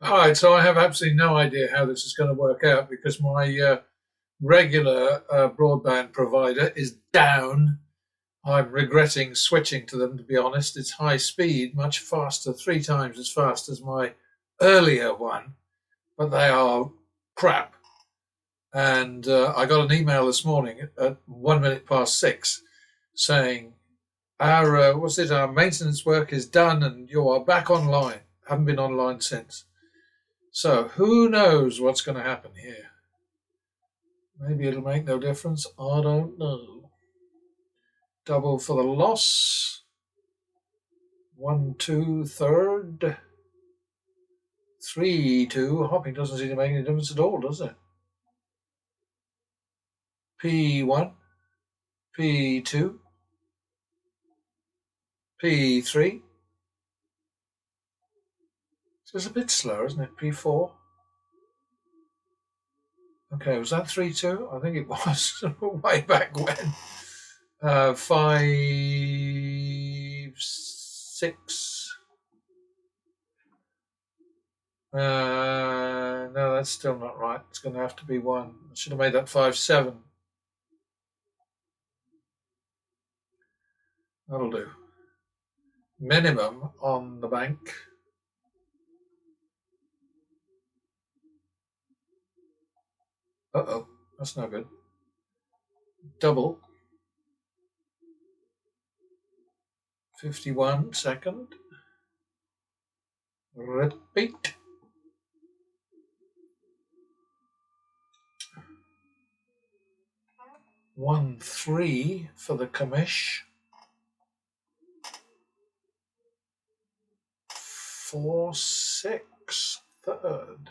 All right, so I have absolutely no idea how this is going to work out because my regular broadband provider is down. I'm regretting switching to them, to be honest. It's high speed, much faster, 3 times as fast as my earlier one, but they are crap. And I got an email this morning at 1 minute past 6 saying, our maintenance work is done and you are back online. Haven't been online since. So who knows what's going to happen here? Maybe it'll make no difference. I don't know. Double for the loss. 1, 2, third. 3, 2. Hopping doesn't seem to make any difference at all, does it? P1. P2. P3. So it's a bit slow, isn't it? P4. Okay, was that 3, 2? I think it was way back when. 5, 6. No, that's still not right. It's going to have to be 1. I should have made that 5, 7. That'll do. Minimum on the bank. Uh-oh, that's no good. Double. 51 second. Repeat. 1, 3 for the commish. 4, 6 third.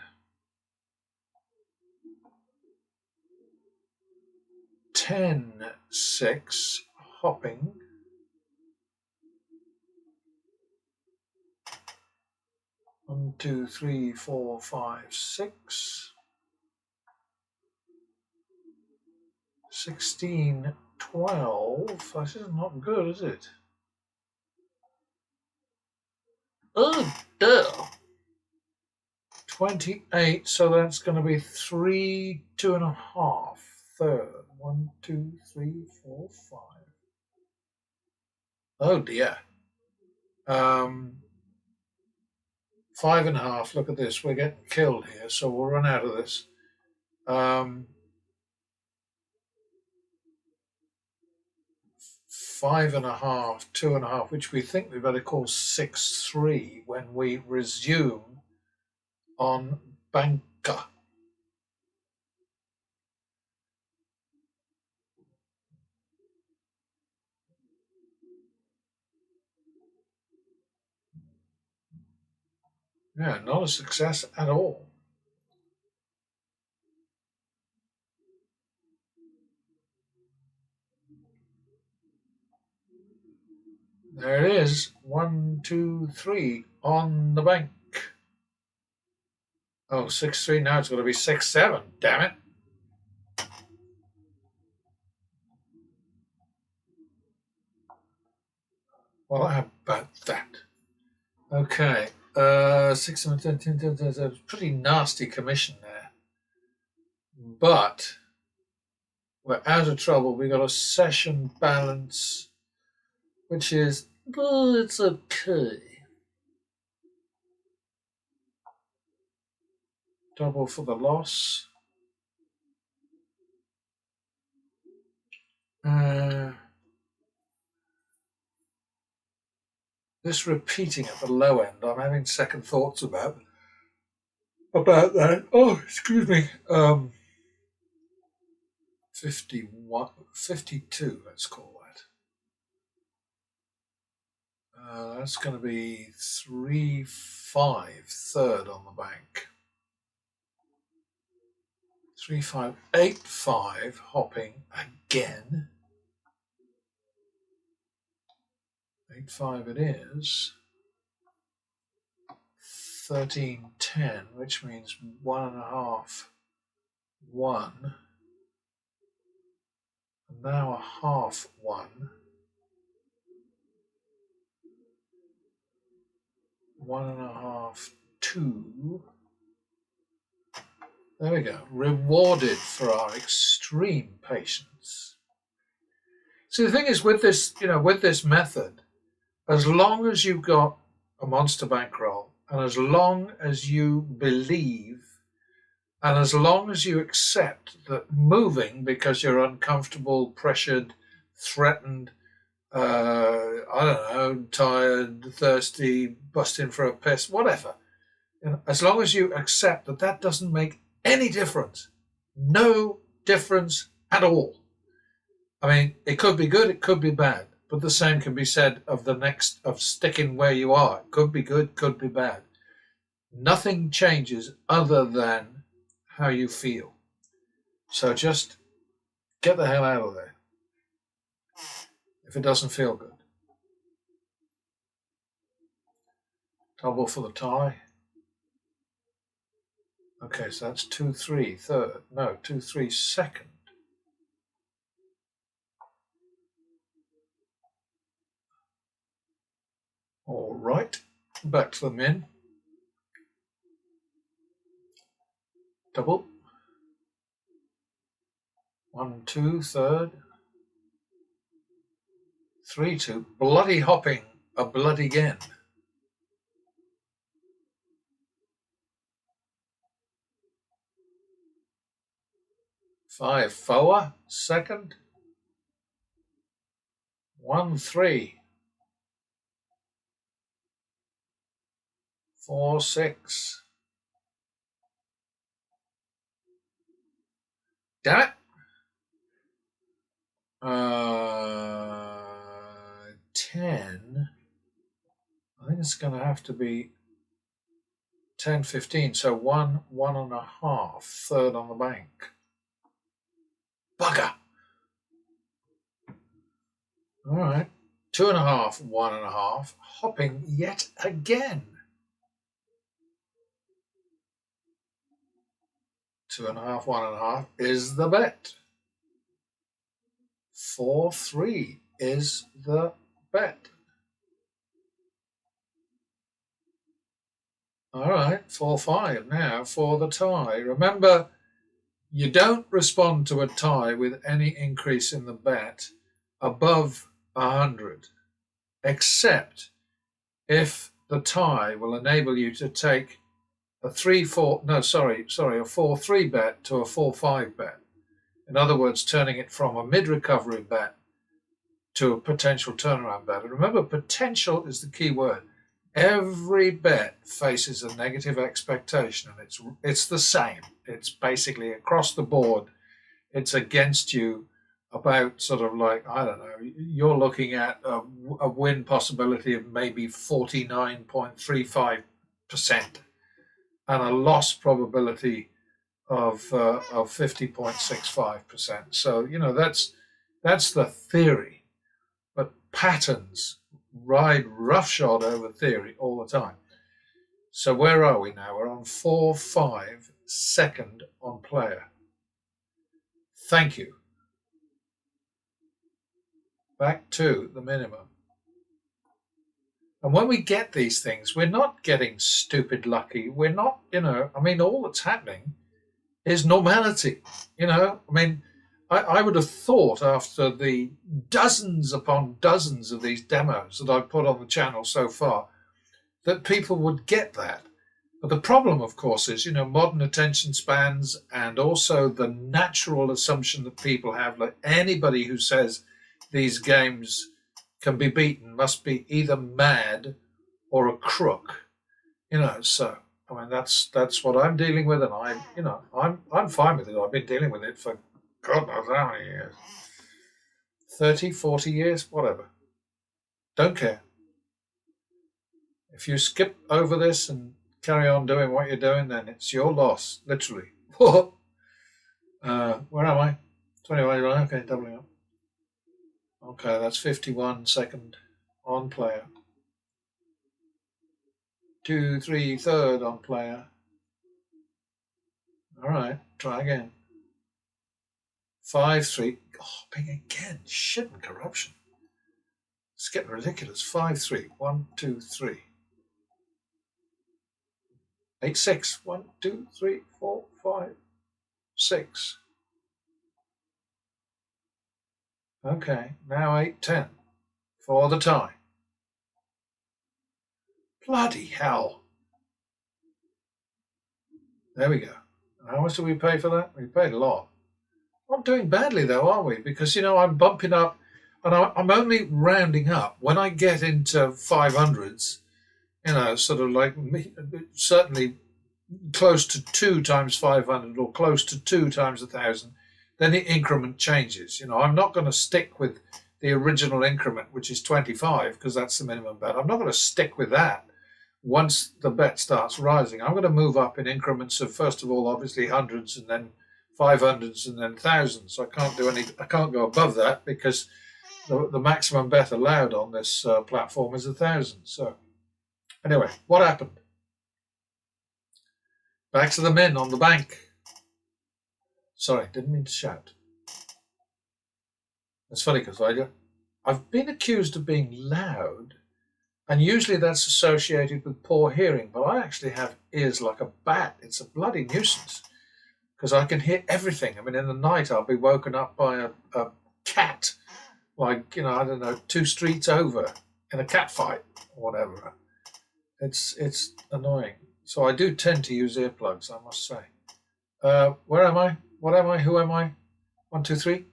10, 6 hopping. 1, 2, 3, 4, 5, 6. 16, 12. This is not good, is it? Oh, dear. 28, so that's going to be 3, 2.5 third. 1, 2, 3, 4, 5. Oh dear. 5.5. Look at this. We're getting killed here, so we'll run out of this. 5.5, 2.5, which we think we better call 6, 3 when we resume on banker. Yeah, not a success at all. There it is. 1, 2, 3 on the bank. Oh, 6, 3. Now it's going to be 6, 7. Damn it. Well, how about that? Okay. 6, 7, 10, 10, 10, 10, 10. Pretty nasty commission there. But we're out of trouble. We got a session balance, which is, well, it's okay. Double for the loss. This repeating at the low end, I'm having second thoughts about that. Oh, excuse me. 51, 52, let's call that. That's going to be 3, 5 third on the bank. 3, 5, 8, 5 hopping again. 8, 5 it is. 13, 10, which means 1.5, 1. And now a half 1. 1.5, 2. There we go. Rewarded for our extreme patience. See, the thing is with this, with this method, as long as you've got a monster bankroll, and as long as you believe, and as long as you accept that moving because you're uncomfortable, pressured, threatened, I don't know, tired, thirsty, busting for a piss, whatever, as long as you accept that that doesn't make any difference, no difference at all. I mean, it could be good, it could be bad, but the same can be said of of sticking where you are. It could be good, could be bad. Nothing changes other than how you feel. So just get the hell out of there if it doesn't feel good. Double for the tie. Okay, so that's 2-3 third. No, 2-3 second. All right, back to the min. Double. 1-2 third. 3-2. Bloody hopping a bloody again. 5-4 second. 1-3. 4-6. Damn it. 10. I think it's going to have to be 10-15. So 1.5 third on the bank. Bugger. All right. 2.5, 1.5. Hopping yet again. 2.5, 1.5 is the bet. 4-3 is the bet. All right, 4-5 now for the tie. Remember, you don't respond to a tie with any increase in the bet above 100, except if the tie will enable you to take a 4-3 bet to a 4-5 bet. In other words, turning it from a mid-recovery bet to a potential turnaround bet. And remember, potential is the key word. Every bet faces a negative expectation, and it's the same. It's basically across the board. It's against you about sort of like, I don't know, you're looking at a win possibility of maybe 49.35% and a loss probability of 50.65%. So, that's the theory. But patterns ride roughshod over theory all the time. So where are we now? We're on 4-5 second on player. Thank you. Back to the minimum. And when we get these things, we're not getting stupid lucky. We're not, all that's happening is normality. I would have thought after the dozens upon dozens of these demos that I've put on the channel so far that people would get that. But the problem, of course, is, modern attention spans and also the natural assumption that people have, like anybody who says these games can be beaten must be either mad or a crook, so. That's what I'm dealing with, and I'm fine with it. I've been dealing with it for God knows how many years. 30, 40 years, whatever. Don't care. If you skip over this and carry on doing what you're doing, then it's your loss, literally. Where am I? 21, okay, doubling up. Okay, that's 51 second on player. 2-3 third on player. All right, try again. 5-3. Hopping again. Shit and corruption. It's getting ridiculous. 5-3. 1-2-3. 8-6. 1, 2, 3, 4, 5. 6. Okay, now 8, 10 for the tie. Bloody hell. There we go. How much do we pay for that? We paid a lot. Not doing badly though, are we? Because, I'm bumping up and I'm only rounding up. When I get into 500s, sort of like certainly close to 2 times 500 or close to 2 times 1,000, then the increment changes. I'm not going to stick with the original increment, which is 25, because that's the minimum bet. I'm not going to stick with that once the bet starts rising. I'm going to move up in increments of, first of all, obviously hundreds, and then 500s, and then thousands. I can't go above that because the maximum bet allowed on this platform is 1,000. So anyway, what happened? Back to the min on the bank. Sorry, didn't mean to shout. It's funny because I've been accused of being loud, and usually that's associated with poor hearing, but I actually have ears like a bat. It's a bloody nuisance because I can hear everything. I mean, in the night I'll be woken up by a cat, like, I don't know, 2 streets over in a cat fight or whatever. It's annoying. So I do tend to use earplugs, I must say. Where am I? What am I? Who am I? 1, 2, 3.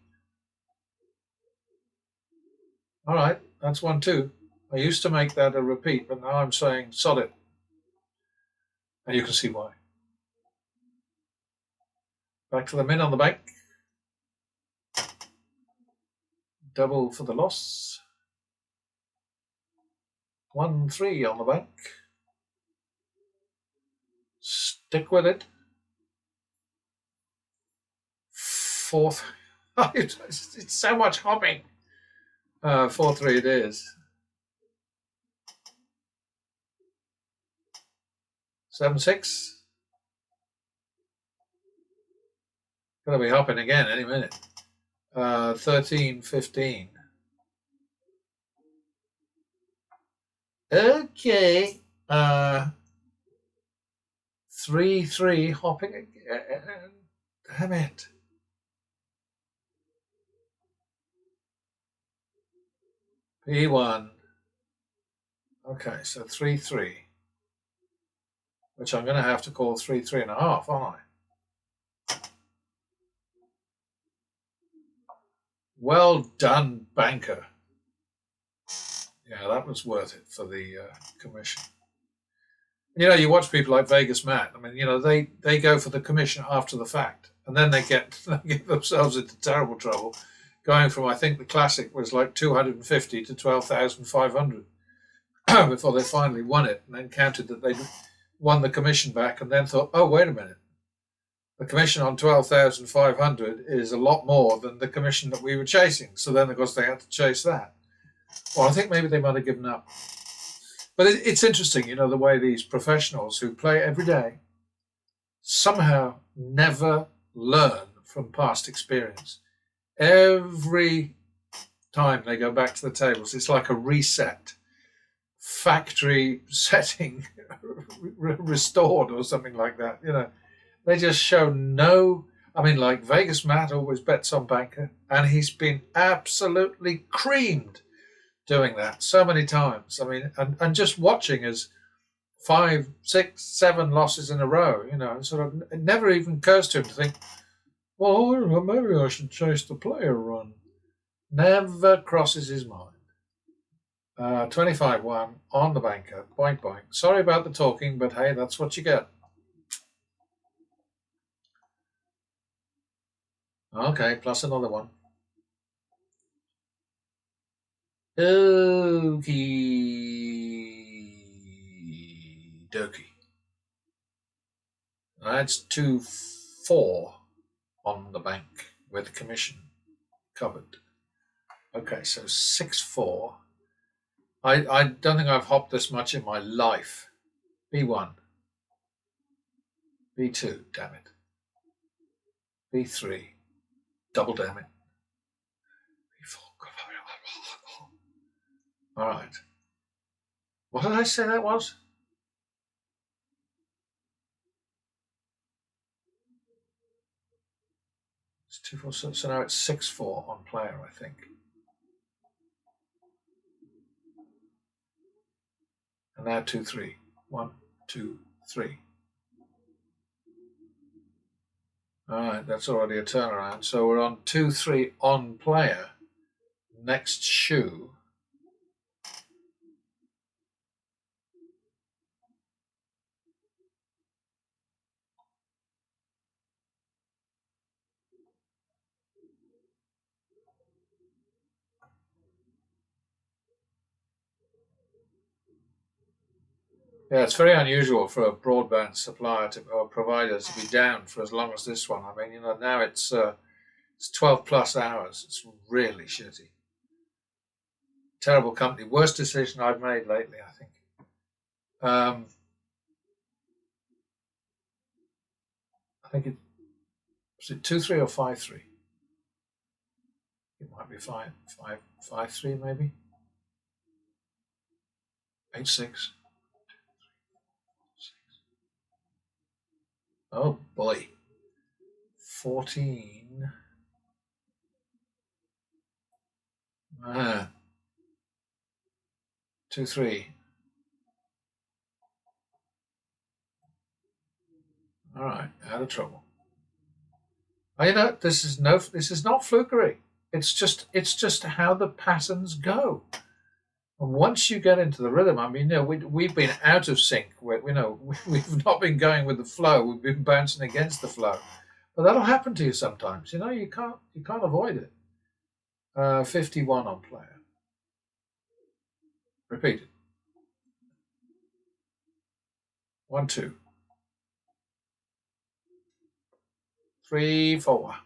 All right, that's 1, 2. I used to make that a repeat, but now I'm saying solid. And you can see why. Back to the min on the bank. Double for the loss. 1, 3 on the bank. Stick with it. 4th. It's so much hopping. 4, 3 it is. 7, 6. Gonna be hopping again any minute. 13, 15. Okay. 3, 3 hopping again. Damn it. P1. Okay, so 3, 3. Which I'm going to have to call 3, 3.5, aren't I? Well done, banker. Yeah, that was worth it for the commission. You watch people like Vegas Matt. I mean, they go for the commission after the fact, and then they get themselves into terrible trouble, going from, I think the classic was like 250 to 12,500 before they finally won it, and then counted that they'd won the commission back, and then thought, oh, wait a minute, the commission on 12,500 is a lot more than the commission that we were chasing. So then, of course, they had to chase that. Well, I think maybe they might have given up. But it's interesting, the way these professionals who play every day somehow never learn from past experience. Every time they go back to the tables, it's like a reset, factory setting restored or something like that. They just show like Vegas Matt always bets on banker, and he's been absolutely creamed doing that so many times. I mean, and just watching as 5, 6, 7 losses in a row, sort of, it never even occurs to him to think, well, maybe I should chase the player run. Never crosses his mind. 25-1 on the banker. Boink, boink. Sorry about the talking, but hey, that's what you get. Okay, plus another one. Okie dokie. That's 2, 4 on the bank with commission covered. Okay, so 6, 4. I don't think I've hopped this much in my life. B1. B2, damn it. B3, double damn it. B4, all right. What did I say that was? It's 2-4, so now it's 6-4 on player, I think. And now 2-3. 1, 2, 3. All right, that's already a turnaround. So we're on 2-3 on player. Next shoe. Yeah, it's very unusual for a broadband supplier or provider to be down for as long as this one. I mean, now it's 12 plus hours. It's really shitty. Terrible company. Worst decision I've made lately, I think. I think was it 2-3 or 5-3? It might be 5-3 maybe. 8-6. Oh boy. 14. 2-3. All right, out of trouble. This is not flukery. It's just how the patterns go. And once you get into the rhythm, I mean, we've been out of sync. We've not been going with the flow. We've been bouncing against the flow. But that'll happen to you sometimes. You can't avoid it. 51 on player. Repeat it. 1, 2. 3, 4.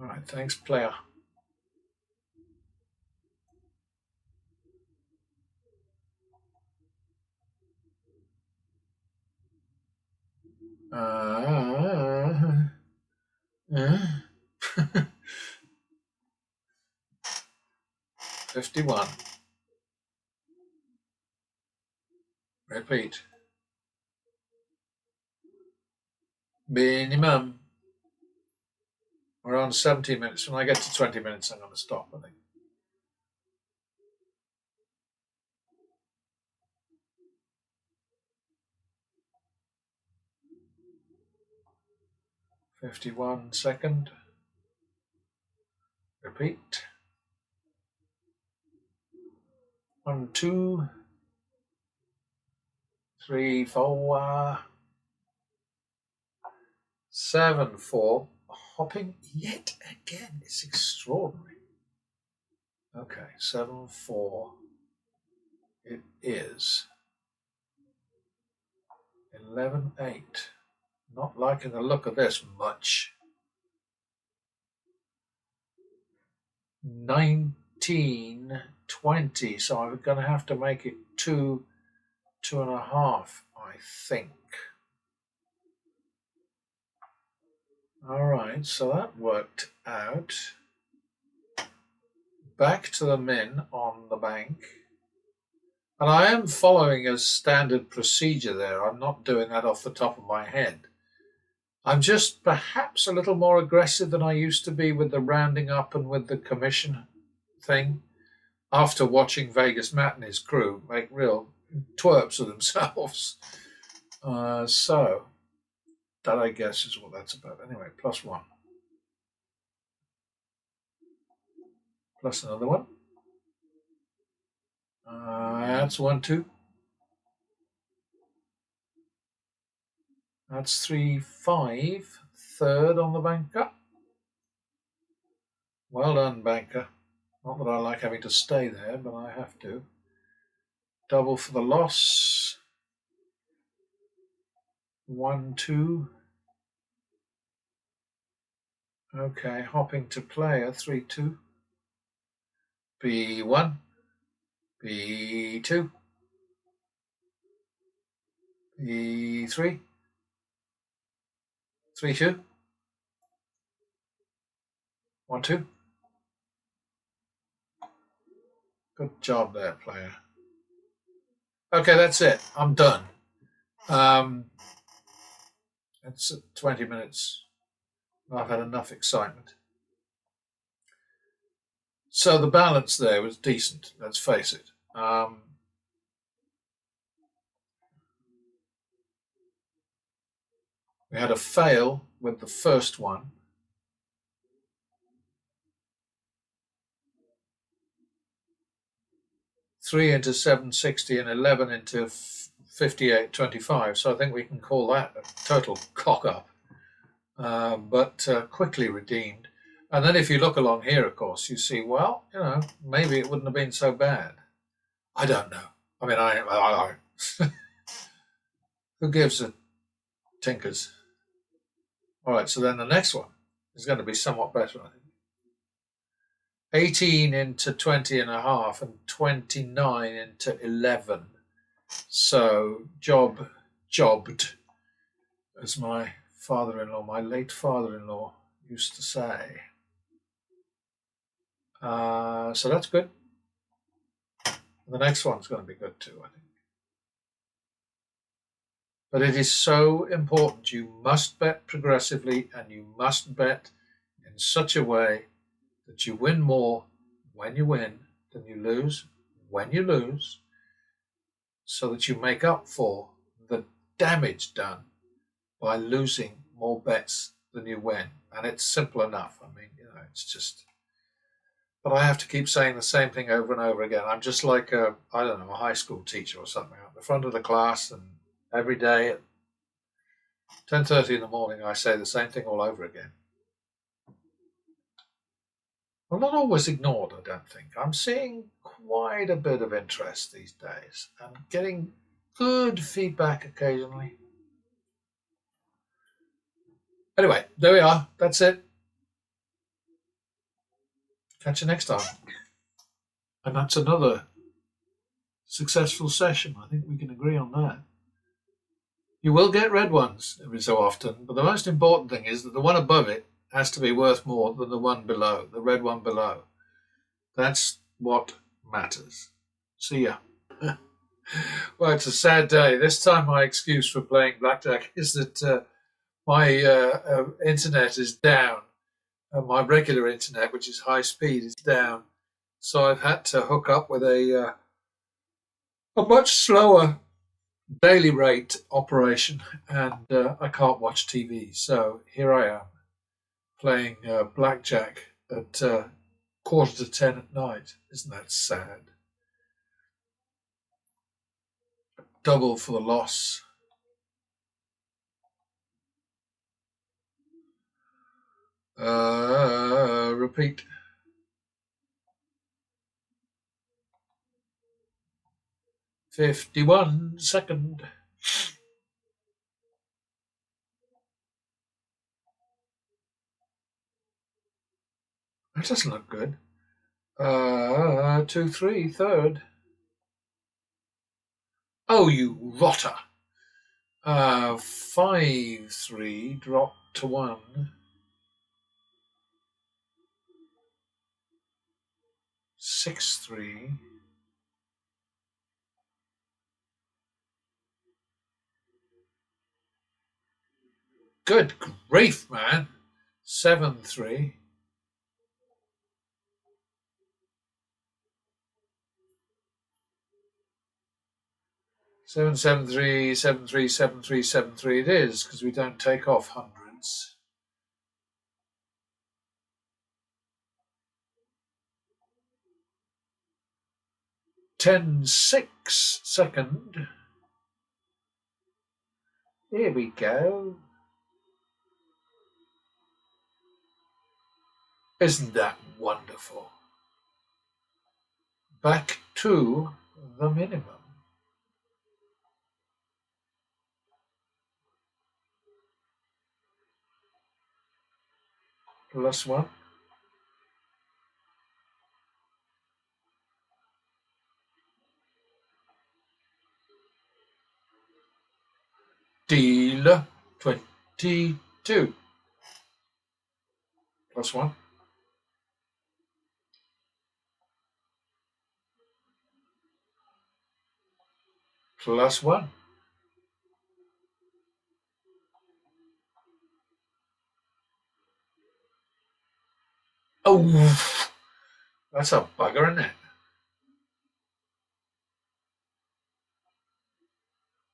All right, thanks, player. Uh, 51. Repeat. Minimum. We're on 17 minutes. When I get to 20 minutes, I'm going to stop, I think. "51 second. Repeat. 1, 2, 3, 4. 7, 4. Hopping yet again. It's extraordinary. Okay, 7, 4. It is 11, 8. Not liking the look of this much. 19, 20. So I'm going to have to make it 2, 2.5, I think. All right, so that worked out. Back to the min on the bank. And I am following a standard procedure there. I'm not doing that off the top of my head. I'm just perhaps a little more aggressive than I used to be with the rounding up and with the commission thing after watching Vegas Matt and his crew make real twerps of themselves. So that, I guess, is what that's about. Anyway, +1. Plus another one. That's 1, 2. That's 3, 5. Third on the banker. Well done, banker. Not that I like having to stay there, but I have to. Double for the loss. 1, 2. Okay, hopping to player. 3, 2. B1. B2. B3. 3, 2. 1, 2. Good job there, player. Okay, that's it. I'm done. It's 20 minutes. I've had enough excitement. So the balance there was decent, let's face it. We had a fail with the first one. Three into 760 and 11 into 58.25. So I think we can call that a total cock up, but quickly redeemed. And then if you look along here, of course, you see, well, maybe it wouldn't have been so bad. I don't know. I mean, I who gives a tinkers? All right, so then the next one is going to be somewhat better, I think. 18 into 20 and a half and 29 into 11. So jobbed, as my father-in-law, my late father-in-law used to say. So that's good. The next one's going to be good too, I think. But it is so important. You must bet progressively and you must bet in such a way that you win more when you win than you lose when you lose, so that you make up for the damage done by losing more bets than you win. And it's simple enough. I mean, it's just. But I have to keep saying the same thing over and over again. I'm just like a high school teacher or something at the front of the class, and every day at 10:30 in the morning I say the same thing all over again. Well, not always ignored, I don't think. I'm seeing quite a bit of interest these days and getting good feedback occasionally. Anyway, there we are. That's it. Catch you next time. And that's another successful session. I think we can agree on that. You will get red ones every so often, but the most important thing is that the one above it has to be worth more than the one below, the red one below. That's what matters. See ya. Well, it's a sad day. This time my excuse for playing blackjack is that my internet is down. My regular internet, which is high speed, is down. So I've had to hook up with a much slower daily rate operation, and I can't watch TV. So here I am playing blackjack at 9:45 at night. Isn't that sad? Double for the loss. Repeat. $51. That doesn't look good. 2-3, third. Oh, you rotter. 5-3, drop to 1. 6-3. Good grief, man. 7-3. 7-7-3, 7-3, 7-3, 7-3 it is, because we don't take off hundreds. 10-6, second. Here we go. Isn't that wonderful? Back to the minimum. +1. Deal 22. +1. +1. Oh, that's a bugger, isn't it?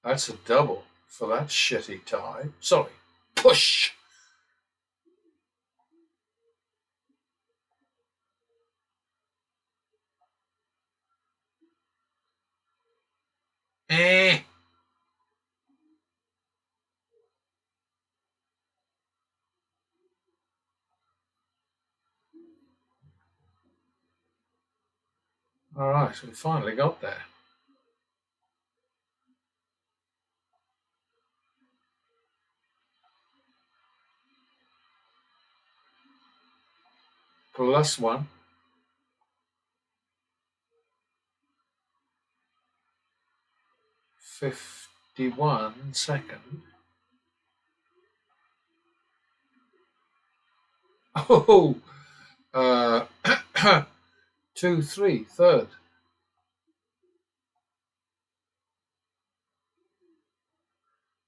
That's a double for that shitty tie. Sorry. Push. Eh. All right, so we finally got there. Plus one. 51 second. Oh, uh, 2, 3, third.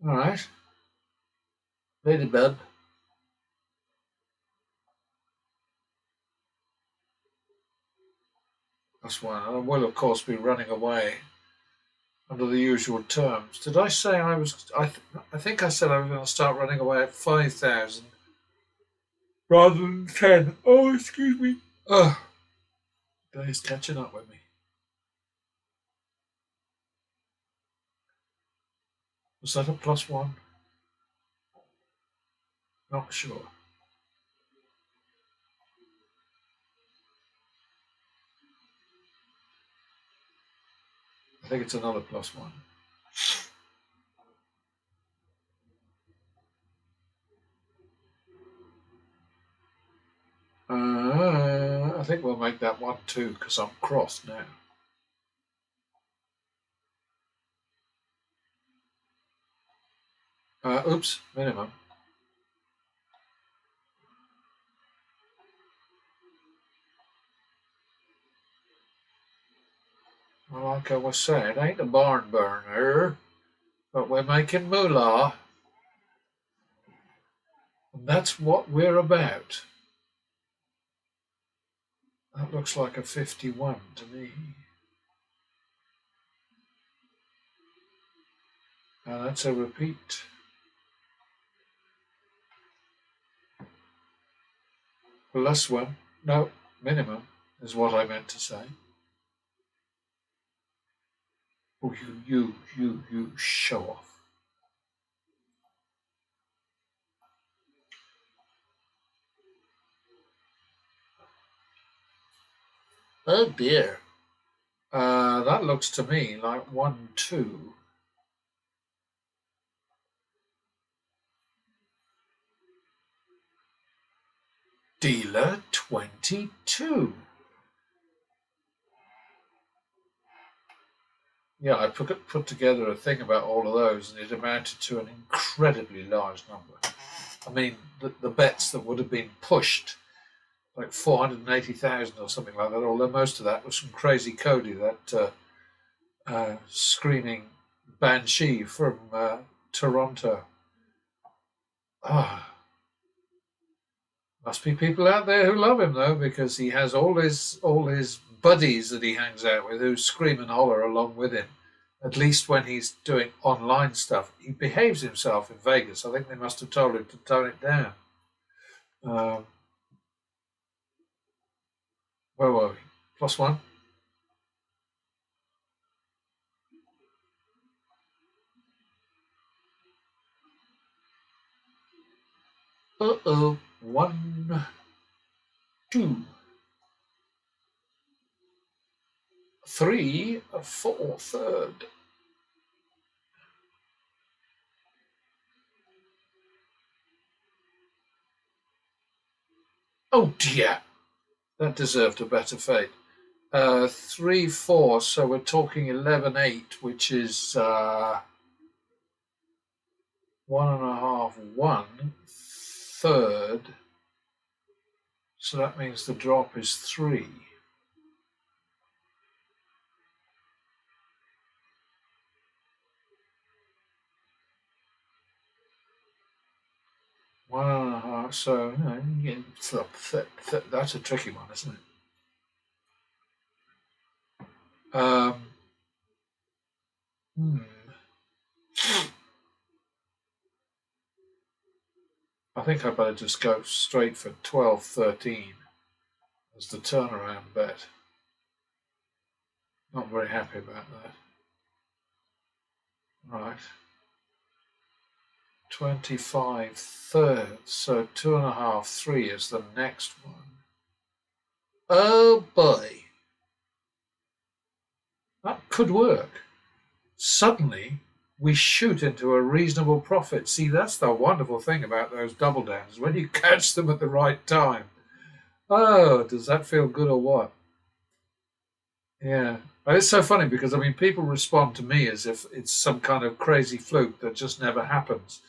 All right. Ladybird. That's one. I will, of course, be running away under the usual terms. Did I say I was? I think I said I was going to start running away at 5,000 rather than 10. Oh, excuse me. Oh, day's catching up with me. Was that a plus one? Not sure. I think it's another plus one. I think we'll make that one too because I'm crossed now. Oops, minimum. Well, like I was saying, it ain't a barn burner, but we're making moolah. And that's what we're about. That looks like a 51 to me. And that's a repeat. Plus one. No, minimum is what I meant to say. Oh, you show off. Oh dear. That looks to me like 1, 2. Dealer 22. Yeah, I put together a thing about all of those, and it amounted to an incredibly large number. I mean, the bets that would have been pushed, like 480,000 or something like that, although most of that was from Crazy Cody, that screaming banshee from Toronto. Ah, must be people out there who love him though, because he has all his buddies that he hangs out with who scream and holler along with him. At least when he's doing online stuff, he behaves himself in Vegas. I think they must have told him to tone it down. Um, where were we? Plus one. Uh-oh. 1, 2, 3, 4, third. Oh dear. That deserved a better fate. 3, 4, so we're talking 11, 8, which is 1.5, 1, third. So that means the drop is 3. 1.5. So that's a tricky one, isn't it? Hmm. I think I better just go straight for 12-13 as the turnaround bet. Not very happy about that. Right. 25 thirds, so 2.5, 3 is the next one. Oh boy. That could work. Suddenly, we shoot into a reasonable profit. See, that's the wonderful thing about those double downs. When you catch them at the right time. Oh, does that feel good or what? Yeah. It's so funny because, I mean, people respond to me as if it's some kind of crazy fluke that just never happens.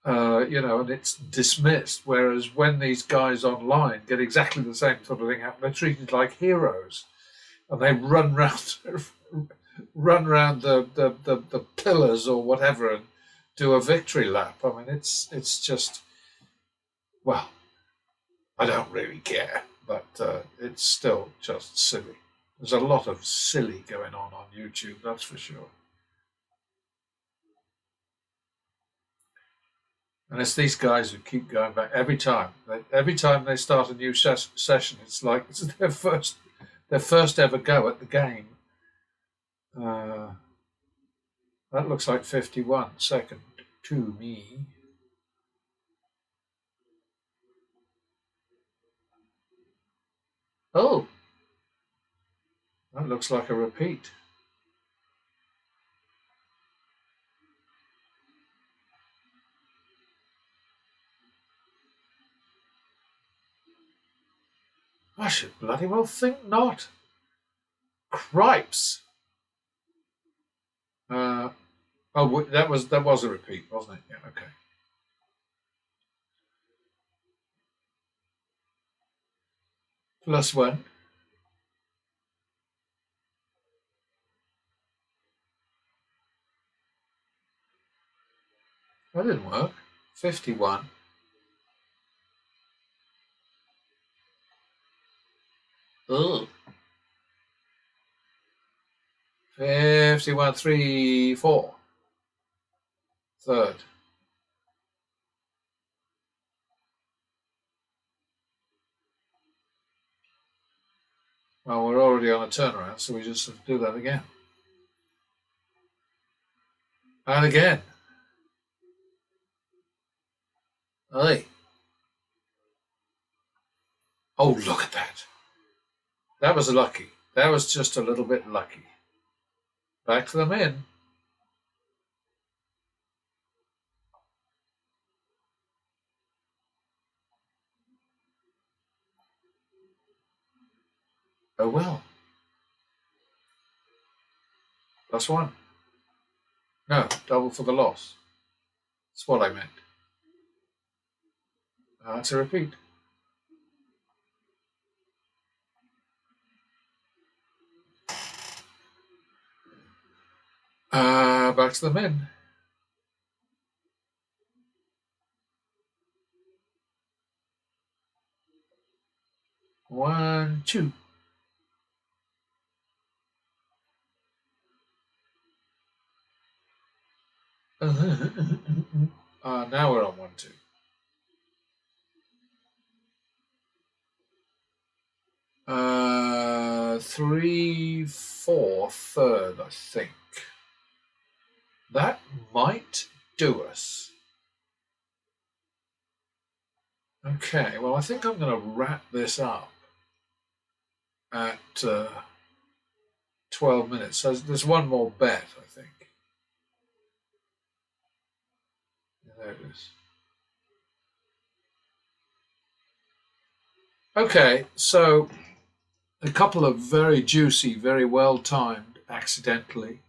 And it's dismissed. Whereas when these guys online get exactly the same sort of thing happen, they're treated like heroes, and they run round, run round the pillars or whatever, and do a victory lap. I mean, it's just, well, I don't really care, but it's still just silly. There's a lot of silly going on YouTube, that's for sure. And it's these guys who keep going back every time. Every time they start a new session, it's like it's their first ever go at the game. That looks like 51 second to me. Oh, that looks like a repeat. I should bloody well think not. Cripes. That was a repeat, wasn't it? Yeah, okay. +1. That didn't work. 51. Ugh. 51, 3, 4. Third. Well, we're already on a turnaround, so we just have to do that again. And again. Hey. Oh, look at that. That was lucky. That was just a little bit lucky. Back to them in. Oh well. +1. No, double for the loss. That's what I meant. That's a repeat. Back to the men. 1, 2. Now we're on 1, 2. 3, 4, third, I think. That might do us. Okay, well, I think I'm going to wrap this up at 12 minutes. So there's one more bet, I think. There it is. Okay, so a couple of very juicy, very well timed, accidentally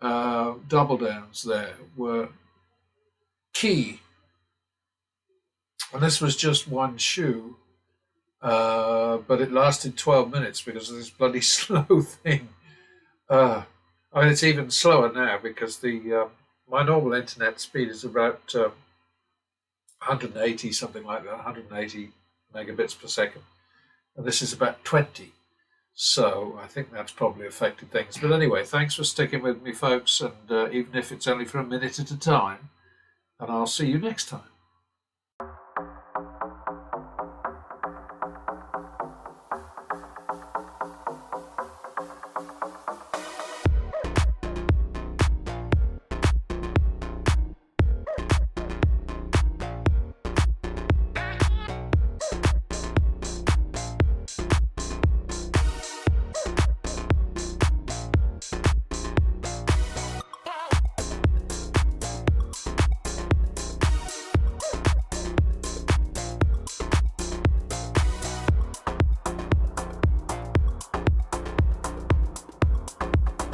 double downs there were key. And this was just one shoe, but it lasted 12 minutes because of this bloody slow thing. I mean, it's even slower now because my normal internet speed is about 180, something like that, 180 megabits per second. And this is about 20. So I think that's probably affected things. But anyway, thanks for sticking with me, folks. And even if it's only for a minute at a time, and I'll see you next time.